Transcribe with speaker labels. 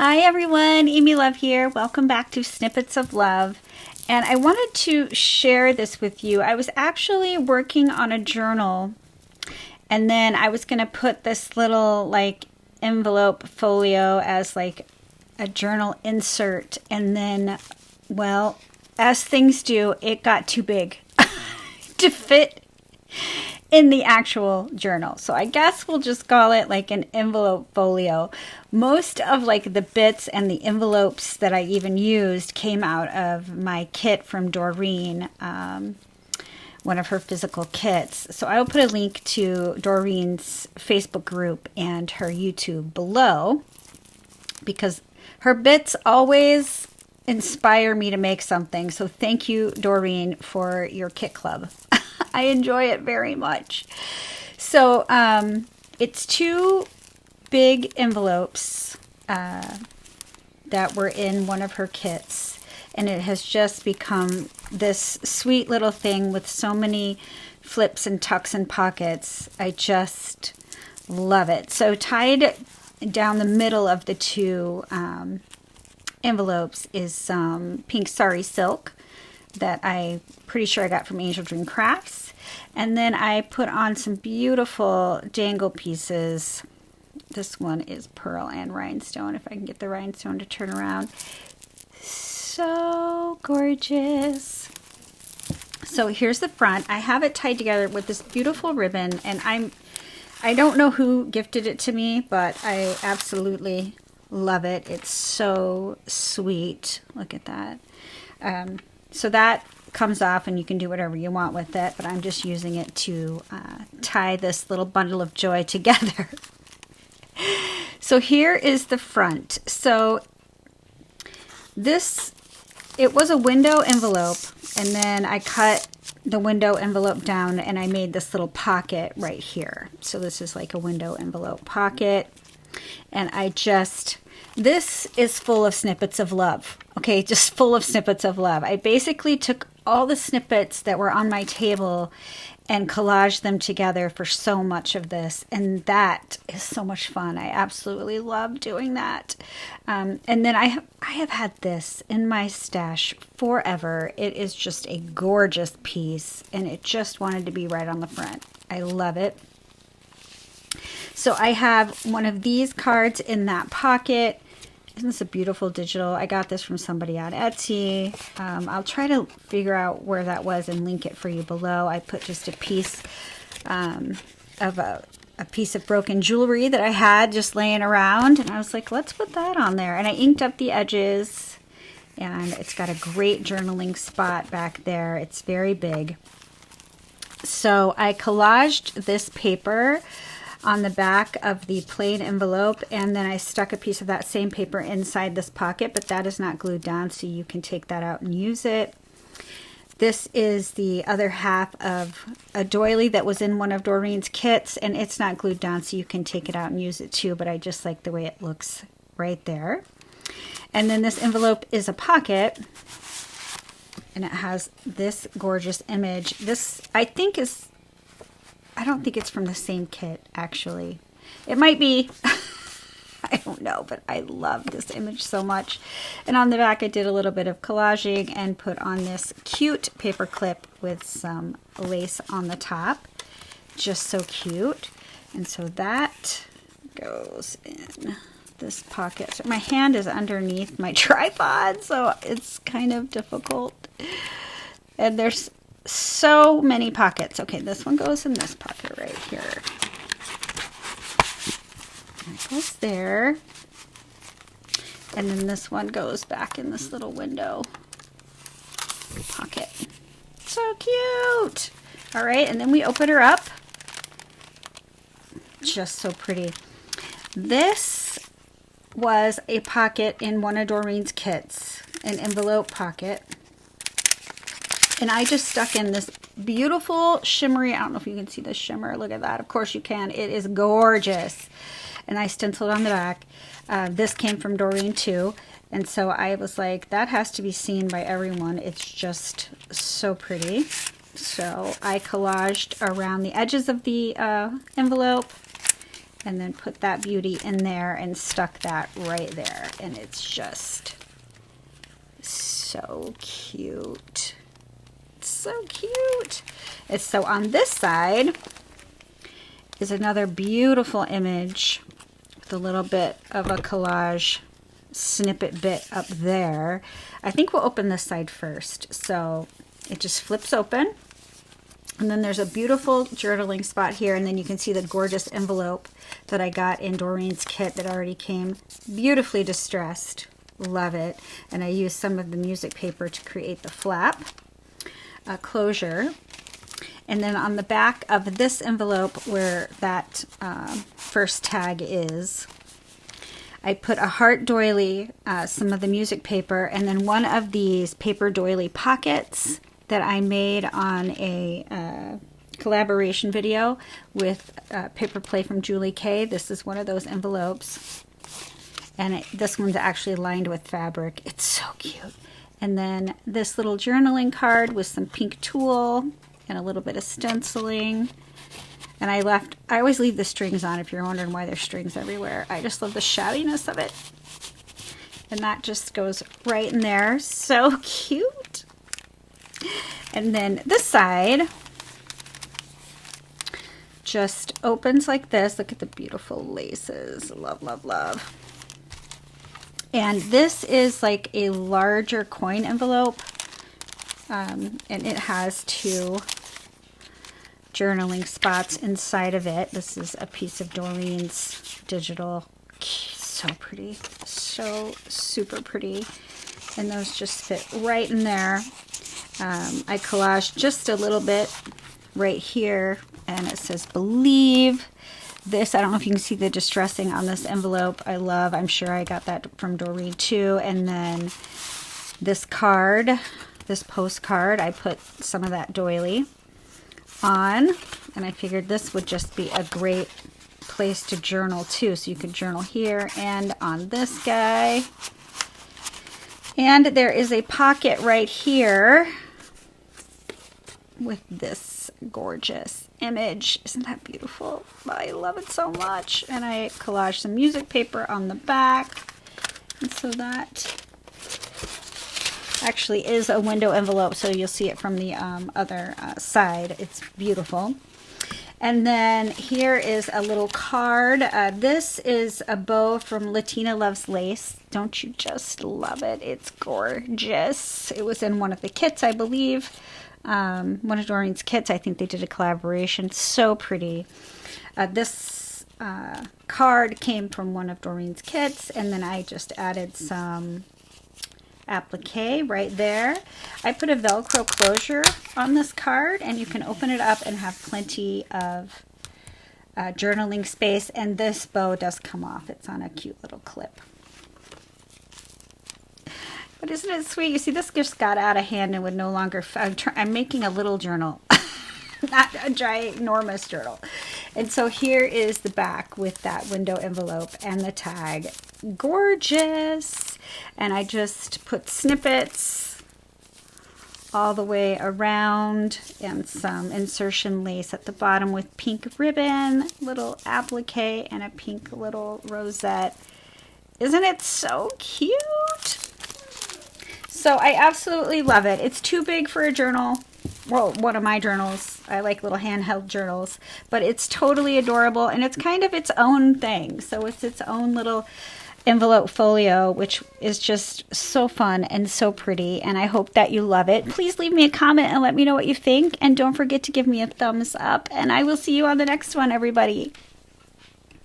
Speaker 1: Hi everyone, Amy Love here. Welcome back to Snippets of Love. And I wanted to share this with you. I was actually working on a journal, and then I was going to put this little envelope folio as like a journal insert. And then, well, as things do, it got too big to fit in the actual journal. So I guess we'll just call it like an envelope folio. Most of like the bits and the envelopes that I even used came out of my kit from Doreen, one of her physical kits. So I will put a link to Doreen's Facebook group and her YouTube below, because her bits always inspire me to make something. So thank you, Doreen, for your kit club. I enjoy it very much. So it's two big envelopes that were in one of her kits, and it has just become this sweet little thing with so many flips and tucks and pockets. I just love it. So tied down the middle of the two envelopes is some pink sari silk that I'm pretty sure I got from Angel Dream Crafts. And then I put on some beautiful dangle pieces. This one is pearl and rhinestone, if I can get the rhinestone to turn around. So gorgeous. So here's the front. I have it tied together with this beautiful ribbon, and I don't know who gifted it to me, but I absolutely love it. It's so sweet. Look at that. So that comes off, and you can do whatever you want with it, but I'm just using it to tie this little bundle of joy together. So here is the front. So it was a window envelope, and then I cut the window envelope down and I made this little pocket right here. So this is like a window envelope pocket, and this is full of snippets of love. Okay, just full of snippets of love. I basically took all the snippets that were on my table and collaged them together for so much of this, and that is so much fun. I absolutely love doing that. And then I have had this in my stash forever. It is just a gorgeous piece, and it just wanted to be right on the front. I love it. So I have one of these cards in that pocket. Isn't this a beautiful digital? I got this from somebody on Etsy. I'll try to figure out where that was and link it for you below. I put just a piece of a piece of broken jewelry that I had just laying around, and I was like, let's put that on there. And I inked up the edges, and it's got a great journaling spot back there. It's very big. So I collaged this paper on the back of the plain envelope, and then I stuck a piece of that same paper inside this pocket, but that is not glued down, so you can take that out and use it. This is the other half of a doily that was in one of Doreen's kits, and it's not glued down, so you can take it out and use it too, but I just like the way it looks right there. And then this envelope is a pocket, and it has this gorgeous image. This, I don't think it's from the same kit, actually. It might be. I don't know, but I love this image so much. And on the back, I did a little bit of collaging and put on this cute paper clip with some lace on the top. Just so cute. And so that goes in this pocket. My hand is underneath my tripod, so it's kind of difficult. And there's so many pockets. Okay, this one goes in this pocket right here. That goes there. And then this one goes back in this little window pocket. So cute. All right, and then we open her up. Just so pretty. This was a pocket in one of Doreen's kits, an envelope pocket. And I just stuck in this beautiful shimmery, I don't know if you can see the shimmer. Look at that. Of course you can. It is gorgeous. And I stenciled on the back. This came from Doreen too. And so I was like, that has to be seen by everyone. It's just so pretty. So I collaged around the edges of the envelope and then put that beauty in there and stuck that right there. And it's just so cute. It's so cute. It's so on this side is another beautiful image with a little bit of a collage snippet bit up there. I think we'll open this side first. So it just flips open. And then there's a beautiful journaling spot here, and then you can see the gorgeous envelope that I got in Doreen's kit that already came beautifully distressed. Love it. And I used some of the music paper to create the flap closure. And then on the back of this envelope where that first tag is, I put a heart doily, some of the music paper, and then one of these paper doily pockets that I made on a collaboration video with Paper Play from Julie Kay. This is one of those envelopes. And this one's actually lined with fabric. It's so cute. And then this little journaling card with some pink tulle and a little bit of stenciling. And I always leave the strings on if you're wondering why there's strings everywhere. I just love the shoutiness of it. And that just goes right in there. So cute. And then this side just opens like this. Look at the beautiful laces. Love, love, love. And this is like a larger coin envelope. And it has 2 journaling spots inside of it. This is a piece of Doreen's digital. So pretty. So super pretty. And those just fit right in there. I collaged just a little bit right here, and it says believe. This, I don't know if you can see the distressing on this envelope. I love, I'm sure I got that from Doreen too. And then this card, this postcard, I put some of that doily on, and I figured this would just be a great place to journal too. So you could journal here and on this guy. And there is a pocket right here with this gorgeous image. Isn't that beautiful? I love it so much. And I collaged some music paper on the back. And so that actually is a window envelope, so you'll see it from the other side. It's beautiful. And then here is a little card. This is a bow from Latina Loves Lace. Don't you just love it? It's gorgeous. It was in one of the kits, I believe. One of Doreen's kits. I think they did a collaboration. So pretty. This card came from one of Doreen's kits, and then I just added some applique right there. I put a Velcro closure on this card, and you can open it up and have plenty of journaling space. And this bow does come off. It's on a cute little clip. But isn't it sweet? You see, this just got out of hand and would no longer... I'm making a little journal, not a ginormous journal. And so here is the back with that window envelope and the tag. Gorgeous! And I just put snippets all the way around and some insertion lace at the bottom with pink ribbon, little applique, and a pink little rosette. Isn't it so cute? So I absolutely love it. It's too big for a journal. Well, one of my journals. I like little handheld journals, but it's totally adorable, and it's kind of its own thing. So it's its own little envelope folio, which is just so fun and so pretty, and I hope that you love it. Please leave me a comment and let me know what you think, and don't forget to give me a thumbs up, and I will see you on the next one, everybody.